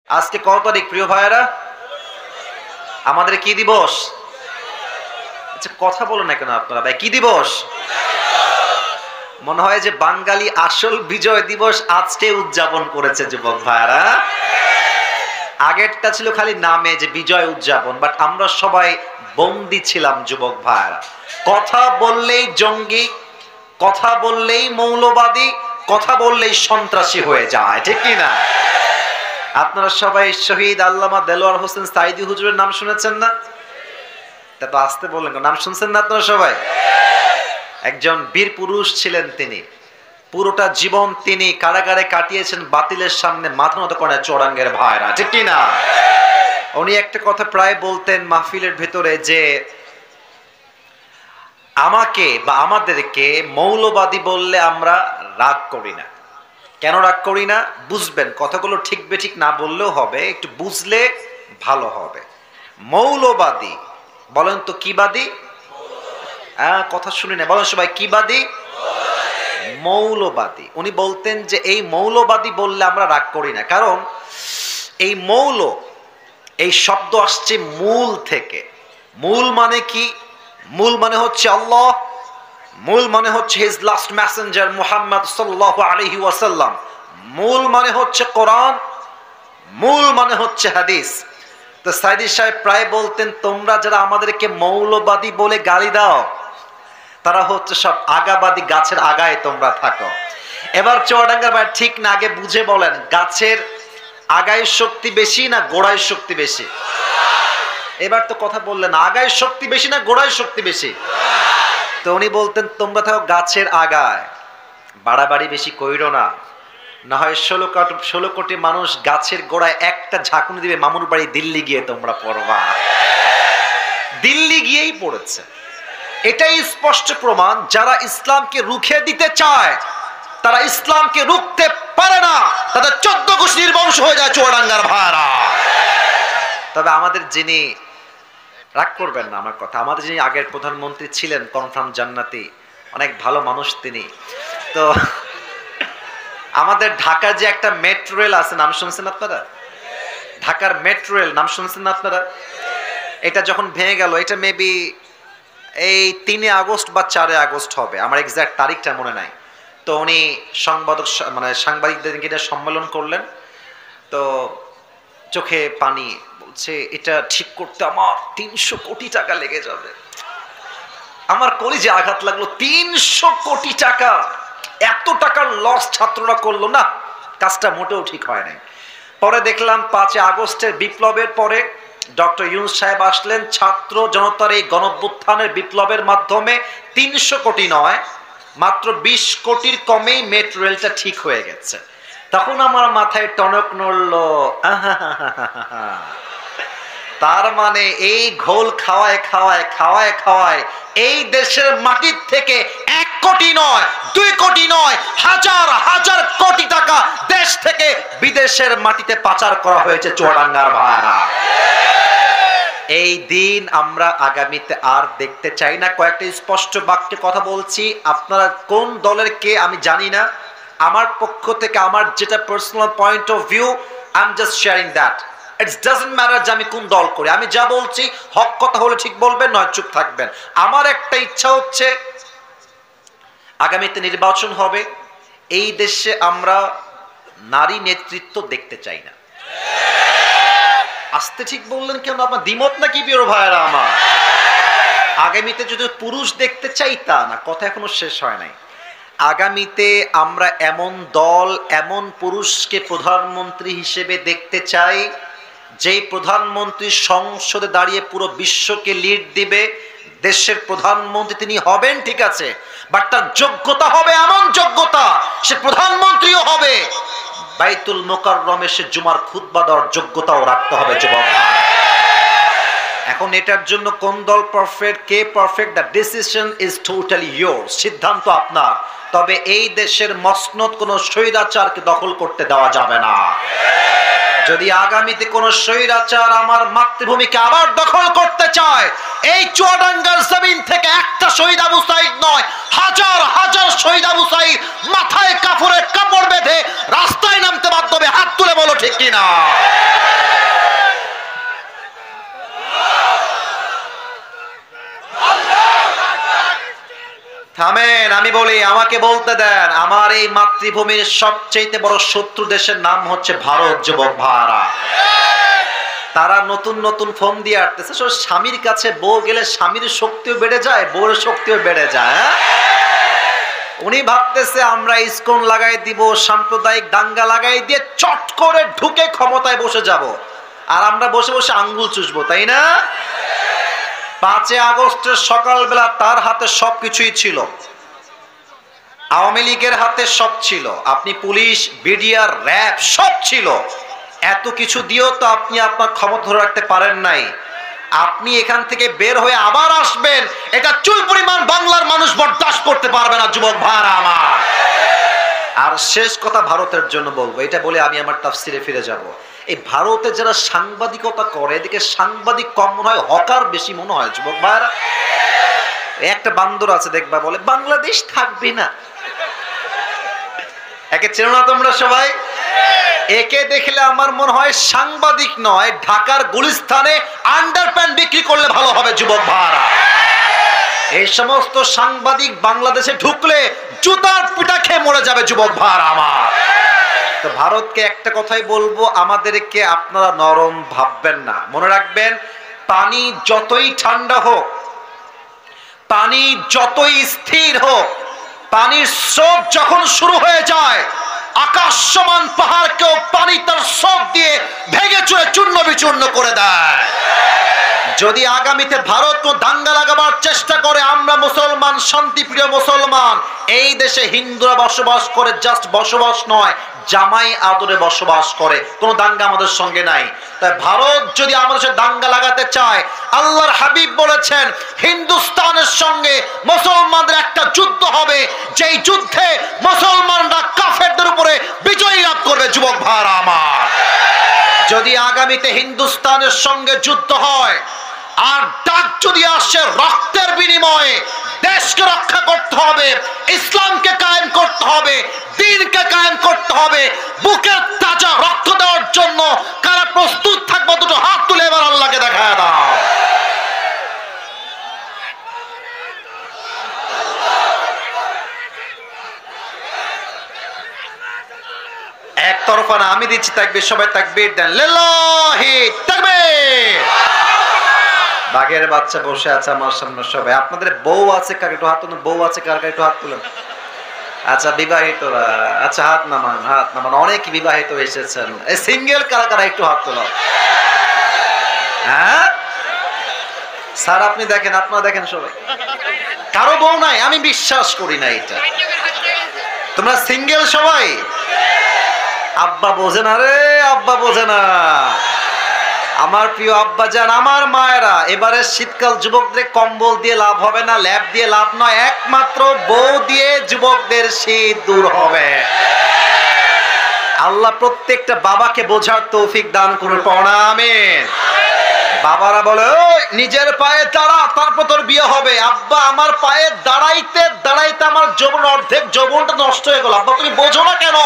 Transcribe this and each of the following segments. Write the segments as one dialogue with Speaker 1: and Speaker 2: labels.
Speaker 1: আজকে কত তারিখ প্রিয় ভাইয়েরা? আমাদের কি দিবস? আচ্ছা কথা বলেন না কেন আপনারা ভাই, কি দিবস? মনে হয় যে বাঙালি আসল বিজয় দিবস আজকে উদযাপন করেছে যুবক ভাইয়েরা। আগেরটা ছিল খালি নামে যে বিজয় উদযাপন, বাট আমরা সবাই বন্দী ছিলাম যুবক ভাইয়েরা। কথা বললেই জঙ্গি, কথা বললেই মৌলবাদী, কথা বললেই সন্ত্রাসী হয়ে যায়, ঠিক কি না? আপনারা সবাই শহীদ আল্লামা দেলোয়ার হোসেন সাইদি হুজুরের নাম শুনেছেন না? তা তো আসতে বললেন, নাম শুনছেন না আপনারা সবাই? একজন বীর পুরুষ ছিলেন তিনি। পুরোটা জীবন তিনি কারাগারে কাটিয়েছেন বাতিলের সামনে মাথা নত করে চোরাঙ্গের ভাইরা, ঠিক কি না? উনি একটা কথা প্রায় বলতেন মাহফিলের ভেতরে যে আমাকে বা আমাদেরকে মৌলবাদী বললে আমরা রাগ করি না। কেন রাগ করি না? বুঝবেন, কথাগুলো ঠিক বেঠিক না বললেও হবে, একটু বুঝলে ভালো হবে। মৌলবাদী বলেন তো কি বাদী? কথা শুনি না, বলেন সবাই কি বাদী? মৌলবাদী। উনি বলতেন যে এই মৌলবাদী বললে আমরা রাগ করি না, কারণ এই মৌল এই শব্দ আসছে মূল থেকে। মূল মানে কি? মূল মানে হচ্ছে আল্লাহ, মূল মানে হচ্ছে হিজ লাস্ট মেসেঞ্জার মুহাম্মদ সাল্লাল্লাহু আলাইহি ওয়াসাল্লাম, মূল মানে হচ্ছে কোরআন, মূল মানে হচ্ছে হাদিস। তো সাইদি সাহেব প্রায় বলতেন তোমরা যারা আমাদেরকে মৌলবাদী বলে গালি দাও, তারা হচ্ছে সব আগাবাদী, গাছের আগায় তোমরা থাকো। এবার চুয়াডাঙ্গার ভাই ঠিক না, আগে বুঝে বলেন, গাছের আগায় শক্তি বেশি না গোড়ায় শক্তি বেশি? এবার তো কথা বললেন, আগায় শক্তি বেশি না গোড়ায় শক্তি বেশি? তো উনি বলতেন তোমরা থাকো গাছের আগায়, বাড়াবাড়ি বেশি কইরো না, না হয় 16 কোটি মানুষ গাছের গোড়ায় একটা ঝাঁকুনি দিবে, মামুর বাড়ি দিল্লি গিয়ে তোমরা পড়বা। দিল্লি গিয়েই পড়েছে। এটাই স্পষ্ট প্রমাণ, যারা ইসলামকে রুখে দিতে চায় তারা ইসলামকে রুখতে পারে না, তাদের 14 গোষ্ঠীর বংশ হয়ে যায় চুয়াডাঙ্গার ভাইরা। তবে আমাদের যিনি, রাগ করবেন না আমার কথা, আমাদের যিনি আগের প্রধানমন্ত্রী ছিলেন কনফার্ম জান্নাতি, অনেক ভালো মানুষ তিনি। তো আমাদের ঢাকার যে একটা মেট্রো রেল আছে, নাম শুনছেন আপনারা? ঢাকার মেট্রো রেল নাম শুনছেন না আপনারা? এটা যখন ভেঙে গেল, এটা মেবি এই 3 আগস্ট বা 4 আগস্ট হবে, আমার এক্সাক্ট তারিখটা মনে নাই। তো উনি সাংবাদিকদেরকে সম্মেলন করলেন, তো চোখে পানি, বলছে এটা ঠিক করতে আমার 300 কোটি টাকা লেগে যাবে। আমার কলিজে আঘাত লাগলো, 300 কোটি টাকা, এত টাকার লস ছাত্ররা করলো না, কাজটা মোটেও ঠিক হয় নাই। পরে দেখলাম 5 আগস্টের বিপ্লবের পরে ডক্টর ইউনূস সাহেব আসলেন, ছাত্র জনতার এই গণঅভ্যুত্থানের বিপ্লবের মাধ্যমে 300 কোটি নয়, মাত্র 20 কোটির কমেই মেট্রো রেলটা ঠিক হয়ে গেছে। তখন আমার মাথায় টনক নড়লো, তার মানে এই ঘোল খাওয়ায় খাওয়ায় খাওয়ায় খাওয়ায় এই দেশের মাটির থেকে 1 কোটি নয়, 2 কোটি নয়, হাজার হাজার কোটি টাকা দেশ থেকে বিদেশের মাটিতে পাচার করা হয়েছে চুয়াডাঙ্গার ভাইরা। এই দিন আমরা আগামীতে আর দেখতে চাই না। কয়েকটা স্পষ্ট বাক্যে কথা বলছি, আপনারা কোন দলের কে আমি জানি না, আমার পক্ষ থেকে আমার যেটা personal point of view, I am just sharing that. It doesn't matter যে আমি কোন দল করি, আমি যা বলছি হক কথা হলে ঠিক বলবেন, নয় চুপ থাকবেন। আমার একটা ইচ্ছা হচ্ছে আগামীতে নির্বাচন হবে, এই দেশে আমরা নারী নেতৃত্ব দেখতে চাই না। আসতে ঠিক বললেন কেন? আপনার দ্বিমত নাকি প্রিয় ভাইরা আমার? আগামীতে যদি পুরুষ দেখতে চাই তা না, কথা এখনো শেষ হয় নাই। আগামীতে আমরা এমন দল, এমন পুরুষকে প্রধানমন্ত্রী হিসেবে দেখতে চাই, যেই প্রধানমন্ত্রী সংসদে দাঁড়িয়ে পুরো বিশ্বকে লিড দিবে। দেশের প্রধানমন্ত্রী তিনি হবেন ঠিক আছে, বাট তার যোগ্যতা হবে এমন যোগ্যতা, সে প্রধানমন্ত্রীও হবে, বাইতুল মুকাররমে সে জুমার খুতবা দেওয়ার যোগ্যতাও রাখতে হবে যুবক। এখন এটার জন্য কোন দল perfect, K perfect, the decision is totally yours, সিদ্ধান্ত আপনার। তবে এই দেশের মসনদ কোন স্বৈরাচারকে দখল করতে দেওয়া যাবে না। যদি আগামীতে কোন স্বৈরাচার আমার মাতৃভূমিকে আবার দখল করতে চায়, এই চুয়াডাঙ্গার জমিন থেকে একটা শহীদ আবু সাঈদ নয়, হাজার হাজার শহীদ আবু সাঈদ মাথায় কাপড়ের কাপড় বেঁধে রাস্তায় নামতে বাধ্য হবে। হাত তুলে বলো ঠিক কিনা? থামেন, আমি বলি, আমাকে বলতে দেন। আমার এই মাতৃভূমির সবচেয়ে বড় শত্রু দেশের নাম হচ্ছে ভারত। যুবক ভাইরা, তারা নতুন নতুন ফোন দিয়ে আসতেছে, স্বামীর কাছে বউ গেলে স্বামীর শক্তিও বেড়ে যায়, বউর শক্তিও বেড়ে যায়। উনি ভাবতেছে আমরা ইসকন লাগাই দিব, সাম্প্রদায়িক দাঙ্গা লাগাই দিয়ে চট করে ঢুকে ক্ষমতায় বসে যাব, আর আমরা বসে বসে আঙ্গুল চুষবো, তাই না? 5 আগস্টের সকালবেলা তার হাতে সবকিছুই ছিল, আওয়ামী লীগের হাতে সব ছিল, আপনি পুলিশ, বিডিআর, র্যাব সব ছিল। এত কিছু দিয়েও তো আপনি আপনার ক্ষমতা ধরে রাখতে পারেন নাই। আপনি এখান থেকে বের হয়ে আবার আসবেন, এটা চুল পরিমাণ বাংলার মানুষ বরদাস্ত করতে পারবে না। যুবক ভাইরা আমার, আর শেষ কথা ভারতের জন্য বলবো, এটা বলে আমি আমার তাফসিরে ফিরে যাব। এই ভারতে যারা সাংবাদিকতা করে, এদিকে সাংবাদিক কম মনে হয়, হকার বেশি মনে হয়। যুবক ভাইরা, একটা বান্দর আছে দেখবা, বলে বাংলাদেশ থাকবে না। একে চেনো না তোমরা সবাই? একে দেখলে আমার মনে হয় সাংবাদিক নয়, ঢাকার গুলিস্তানে আন্ডারপ্যান্ট বিক্রি করলে ভালো হবে। যুবক ভাইরা, এই সমস্ত সাংবাদিক বাংলাদেশে ঢুকলে জুতার পিটা খেয়ে মরে যাবে। যুবক ভাইরা আমার, তো ভারতকে একটা কথাই বলবো, আমাদেরকে আপনারা নরম ভাববেন না। মনে রাখবেন, পানি যতই ঠান্ডা হোক, পানি যতই স্থির হোক, পানির স্রোত যখন শুরু হয়ে যায়, আকাশ সমান পাহাড়কেও পানি তার স্রোত দিয়ে ভেঙে চুরে চূর্ণ বিচূর্ণ করে দেয়। যদি আগামীতে ভারত কোন দাঙ্গা লাগাবার চেষ্টা করে, আমরা মুসলমান, শান্তিপ্রিয় মুসলমান, এই দেশে হিন্দুরা বসবাস করে, জাস্ট বসবাস নয়, জামাই আদরে বসবাস করে, কোন দাঙ্গা আমাদের সঙ্গে নাই। তাই ভারত যদি আমাদের সাথে দাঙ্গা লাগাতে চায়, আল্লাহর হাবিব বলেছেন হিন্দুস্তানের সঙ্গে মুসলমানদের একটা যুদ্ধ হবে, যেই যুদ্ধে মুসলমানরা কাফেরদের উপরে বিজয় লাভ করবে। যুবক ভাইরা আমার, যদি আগামীতে হিন্দুস্তানের সঙ্গে যুদ্ধ হয়, আর ডাক যদি আসে রক্তের বিনিময়ে, দেশকে রক্ষা করতে হবে, ইসলামকে কায়েম করতে হবে, দ্বীনকে কায়েম করতে হবে, বুকের তাজা রক্ত দেওয়ার জন্য কারা প্রস্তুত থাকবো? দুটো হাত তুলে এবার আল্লাহকে দেখায় দাও। একতরফা না, আমি দিচ্ছি তাকবীর, সবাই তাকবীর দেন। লিল্লাহি তাকবীর। বাঘের বাচ্চা বসে আছে আমার সামনে সবাই। আপনাদের বউ আছে কার? একটু হাত তুলুন। বউ আছে কার? একটু হাত তুলুন। আচ্ছা, বিবাহিতরা, আচ্ছা হাত নামান, হাত নামান। অনেক বিবাহিত এসেছেন। এই সিঙ্গেল কারা কারা? একটু হাত তোলো। হ্যাঁ স্যার, আপনি দেখেন, আপনারা দেখেন সবাই, কারো বউ নাই? আমি বিশ্বাস করি না এটা। তোমরা সিঙ্গেল সবাই? আব্বা বোঝে না রে, আব্বা বোঝে না। আমার প্রিয় আব্বা জান, আমার মায়েরা, এবারে শীতকাল যুবকদের কম্বল দিয়ে লাভ হবে না, ল্যাব দিয়ে লাভ নয়, একমাত্র বউ দিয়ে যুবকদের শীত দূর হবে। আল্লাহ প্রত্যেকটা বাবাকে বোঝার তৌফিক দান করুন। পড়া আমিন। বাবারা বলে, ওই নিজের পায়ে দাঁড়া, তারপর তোর বিয়ে হবে। আব্বা, আমার পায়ে দাঁড়াইতে দাঁড়াইতে আমার যৌবন, অর্ধেক যৌবনটা নষ্ট হয়ে গেল। আব্বা, তুমি বোঝো না কেন?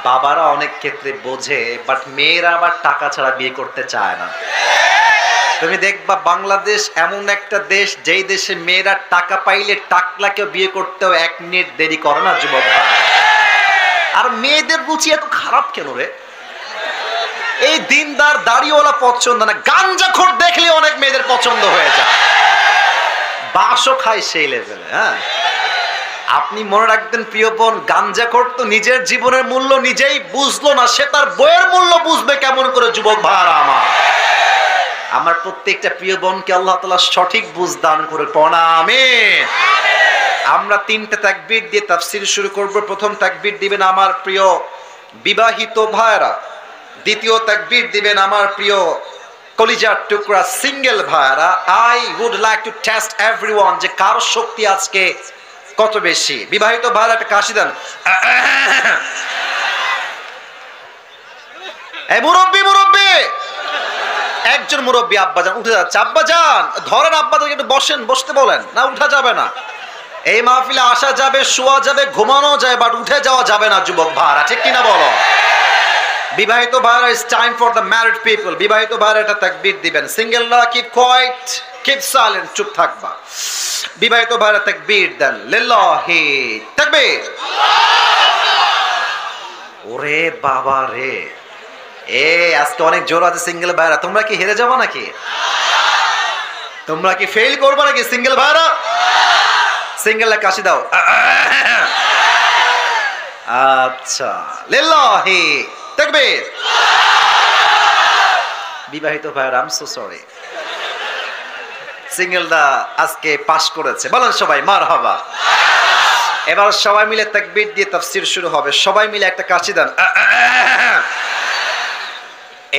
Speaker 1: বাবারা অনেক ক্ষেত্রে বোঝে, বাট মেয়েরা আবার টাকা ছাড়া বিয়ে করতে চায় না। তুমি দেখবা বাংলাদেশ এমন একটা দেশ, যেই দেশে মেয়েরা টাকা পাইলে টাকলাকেও বিয়ে করতেও 1 মিনিট দেরি করে না। যুবক, আর মেয়েদের রুচি এত খারাপ কেন রে? এই দিনদার দাড়িওয়ালা পছন্দ না, গাঞ্জাখোর দেখলে অনেক মেয়েদের পছন্দ হয়ে যায়, বাসও খায় সেই লেভেলে। হ্যাঁ, আপনি মনে রাখবেন প্রিয় বোন, গাঞ্জাখোর তো নিজের জীবনের মূল্য নিজেই বুঝলো না, সে তার বইয়ের মূল্য বুঝবে কেমন করে? যুবক ভাইরা আমার, আমার প্রত্যেকটা প্রিয় বোনকে আল্লাহ তাআলা সঠিক বুঝ দান করে। পড়া আমিন। আমরা 3টে তাকবীর দিয়ে তাফসীর শুরু করব। প্রথম তাকবীর দিবেন আমার প্রিয় বিবাহিত ভাইরা, দ্বিতীয় তাকবীর দিবেন আমার প্রিয় কলিজার টুকরা সিঙ্গেল ভাইরা। I would like to test everyone, যে কার শক্তি আজকে কত বেশি। বিবাহিত ভাইরা একটা কাশি দেন। এই মুরব্বি, মুরব্বি, একজন মুরব্বি আব্বাজান উঠে যাচ্ছে। আব্বাজান ধরেন, আব্বাজানকে একটু বসেন, বসতে বলেন। না, উঠা যাবে না। এই মাহফিলে আসা যাবে, শোয়া যাবে, ঘুমানো যায়, বাট উঠে যাওয়া যাবে না। যুবক ভাইরা, ঠিক কিনা বলো? বিবাহিত ভাইরা, it's time for the married people. বিবাহিত ভাইরা একটা তাকবীর দিবেন। সিঙ্গেলরা কিপ কোয়াইট। কিপ সাইলেন্ট, চুপ থাকবা। বিবাহিত ভাইরা তাকবীর দেন, লিল্লাহি তাকবীর। ওরে বাবা রে, আজকে অনেক জোর আছে সিঙ্গেল ভাইরা। তোমরা কি হেরে যাবো নাকি? তোমরা কি ফেল করবো নাকি সিঙ্গেল ভাইরা? সিঙ্গেলরা কাশি দাও। আচ্ছা, লিল্লাহি তাকবীর। বিবাহিত ভাইরা আই এম সো সরি, সিঙ্গেলরা আজকে পাস করেছে। বলেন সবাই মারহাবা। এবার সবাই মিলে তাকবীর দিয়ে তাফসীর শুরু হবে। সবাই মিলে একটা কাশি দেন।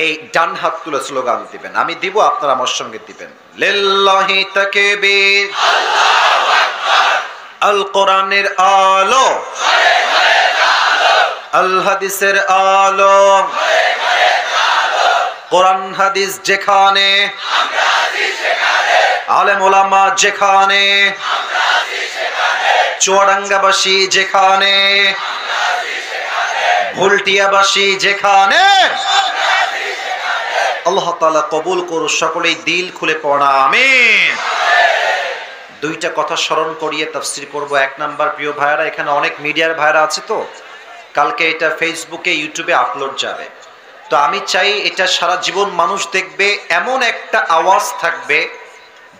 Speaker 1: এই ডান হাত তুলে স্লোগান দিবেন, আমি দিব, আপনারা আমার সঙ্গে দিবেন। লিল্লাহি তাকবীর, আল্লাহু আকবার। আল কোরআনের আলো, আল হাদিসের আলো, কোরআন হাদিস যেখানে, আলেম ওলামা যেখানে, চুয়াডাঙ্গাবাসী যেখানে, ভুলটিয়াবাসী যেখানে, আল্লাহ তাআলা কবুল করুন। সকলেই দিল খুলে পড়া আমিন। দুইটা কথা স্মরণ করিয়ে তাফসীর করব। এক নাম্বার, প্রিয় ভাইরা, এখানে অনেক মিডিয়ার ভাইরা আছে, তো কালকে এটা ফেসবুকে ইউটিউবে আপলোড যাবে। তো আমি চাই এটা সারা জীবন মানুষ দেখবে, এমন একটা আওয়াজ থাকবে,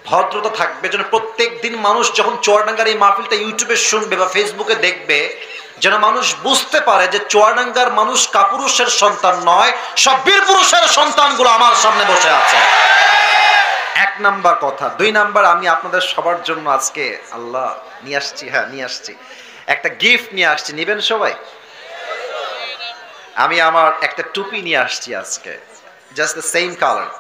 Speaker 1: ভদ্রতা থাকবে, যেন প্রত্যেক দিন মানুষ যখন চুয়াডাঙ্গার এই মাহফিলটা ইউটিউবে শুনবে বা ফেসবুকে দেখবে, যেন মানুষ বুঝতে পারে যে চুয়াডাঙ্গার মানুষ কাপুরুষের সন্তান নয়, সব বীর পুরুষের সন্তানগুলো আমার সামনে বসে আছে। এক নাম্বার কথা। দুই নাম্বার, আমি আপনাদের সবার জন্য আজকে আল্লাহ নিয়ে আসছি, নিয়ে আসছি একটা গিফট নিয়ে আসছি। নিবেন সবাই? আমি আমার একটা টুপি নিয়ে আসছি আজকে, জাস্ট দ্য সেম কালার,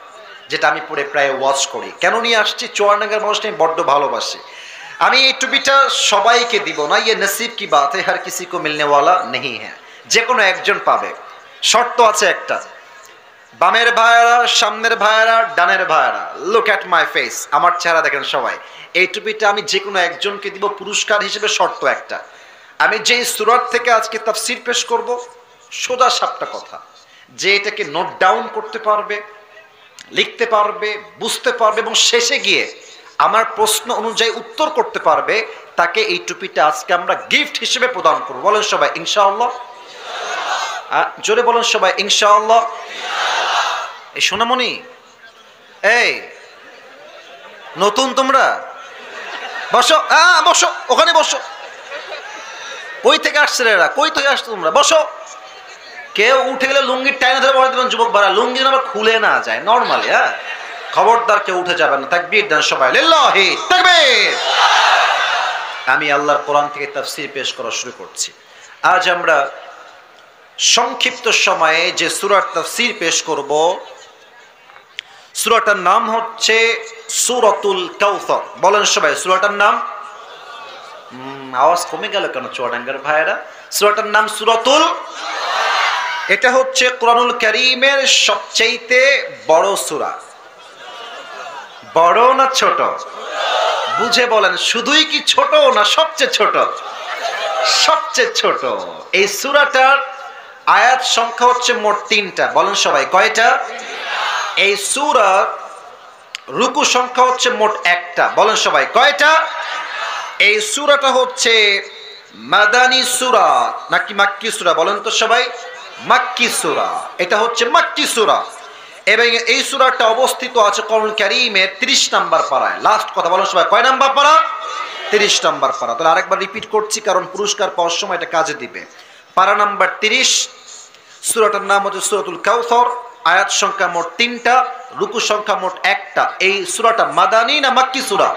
Speaker 1: যেটা আমি পরে প্রায় ওয়াচ করি। কেন নিয়ে আসছি? চুয়াডাঙ্গার মানুষকে আমি বড্ড ভালোবাসি। আমি এই টুপিটা সবাইকে দিব না, ইয়ে নসিব কি বাত है, हर किसी को मिलने वाला नहीं है। যে কোনো একজন পাবে। শর্ত আছে একটা, বামের ভাইয়ারা, সামনের ভাইয়ারা, ডানের ভাইয়ারা, লুক অ্যাট মাই ফেস, আমার চেহারা দেখেন সবাই। এই টুপিটা আমি যে কোনো একজনকে দিব পুরস্কার হিসেবে। শর্ত একটা, আমি যেই সূরা থেকে আজকে তাফসীর পেশ করব, সোজা সাপটা কথা, যে এটাকে নোট ডাউন করতে পারবে, লিখতে পারবে, বুঝতে পারবে এবং শেষে গিয়ে আমার প্রশ্ন অনুযায়ী উত্তর করতে পারবে, তাকে এই টুপিটা আজকে আমরা গিফট হিসেবে প্রদান করব। বলেন সবাই ইনশাআল্লাহ। জোরে বলেন সবাই ইনশাআল্লাহ। এই সোনামণি, এই নতুন তোমরা, বসো, বসো, ওখানে বসো। কই থেকে আসছে এরা? কই থেকে আসছো তোমরা? বসো। কেউ উঠে গেলে লুঙ্গির টাইনে ধরে বলে দেবেন, যুবক ভাড়া লুঙ্গি যেন আবার খুলে না যায় নরমালি। খবরদার কেউ উঠে যাবে না। তাকবীর দেন সবাই, লিল্লাহি তাকবীর। আমি আল্লাহর কোরআন থেকে তাফসীর পেশ করা শুরু করছি। আজ আমরা সংক্ষিপ্ত সময়ে যে সূরার তাফসীর পেশ করব, সূরাটার নাম হচ্ছে সূরাতুল কাউসার। বলেন সবাই সূরাটার নাম। আওয়াজ কমে গেল কেন চুয়াডাঙ্গার ভাইয়েরা? সূরাটার নাম সূরাতুল। এটা হচ্ছে কোরআনুল কারীমের সবচেয়ে বড় সূরা। বড় না ছোট? বুঝে বলেন, শুধুই কি ছোট না সবচেয়ে ছোট? সবচেয়ে ছোট। এই সূরাটার আয়াত সংখ্যা হচ্ছে মোট 3টা। বলেন সবাই কয়টা? এই সূরার রুকু সংখ্যা হচ্ছে মোট 1টা। বলেন সবাই কয়টা? এই সূরাটা হচ্ছে মাদানী সূরা নাকি মাক্কি সূরা? বলেন তো সবাই। মাক্কি সূরা। এটা হচ্ছে মাক্কি সূরা এবং এই সূরাটা অবস্থিত আছে কোরআনুল কারীমের 30 নম্বর পারায়। লাস্ট কথা, বলেন সবাই কয় নাম্বার পারা? 30 নম্বর পারা। তাহলে আরেকবার রিপিট করছি, কারণ পুরস্কার পাওয়ার সময় এটা কাজে দিবে। পারা নাম্বার 30। সূরাটার নাম হচ্ছে সূরাতুল কাউসার। আয়াত সংখ্যা মোট 3টা, রুকু সংখ্যা মোট 1টা। এই সূরাটা মাদানী না মাক্কি সূরা?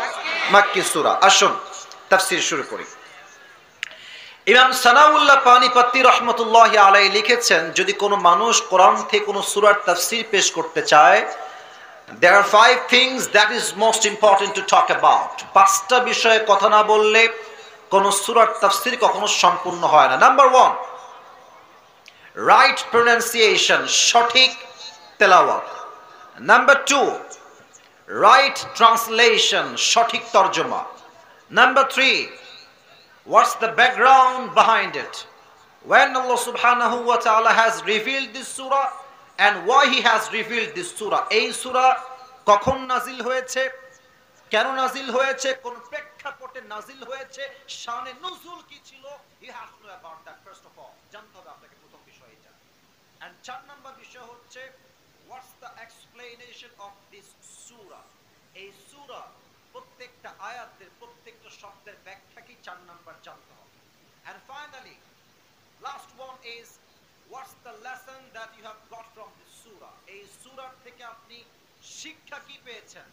Speaker 1: মাক্কি সূরা। আসুন তাফসীর শুরু করি। ইমাম সানাউল্লাহ পানিপত্তি রহমতুল্লাহি আলাইহি লিখেছেন, যদি কোনো মানুষ কোরআন থেকে কোনো সূরার তাফসীর পেশ করতে চায়, there are 5 things that is most important to talk about. 5টা বিষয়ে কথা না বললে কোন সূরার তাফসীর কখনো সম্পূর্ণ হয় না। নাম্বার 1, right pronunciation, সঠিক তেলাওয়াত। নাম্বার 2, right translation, সঠিক তরজমা। Number 3, what's the background behind it? When Allah subhanahu wa ta'ala has revealed this surah and why he has revealed this surah. এই সূরা কখন নাজিল হয়েছে কেন নাজিল হয়েছে, কোন প্রেক্ষাপটে নাজিল হয়েছে, শানে নুজুল কি ছিল, you have to know about that first of all, জানতে হবে আপনাকে প্রথম বিষয় এটা। এন্ড 4 নাম্বার বিষয় হচ্ছে what's the explanation of this সূরা। এই সূরা প্রত্যেকটা আয়াতের প্রত্যেকটা শব্দের ব্যাখ্যা কি 4 নাম্বার জানতে হবে। And finally last one is what's the lesson that you have got from this সূরা। এই সূরার থেকে আপনি শিক্ষা কি পেয়েছেন।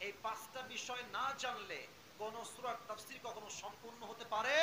Speaker 1: এই 5টা বিষয় না জানলে কোন সূরার তাফসীর কখনো সম্পূর্ণ হতে পারে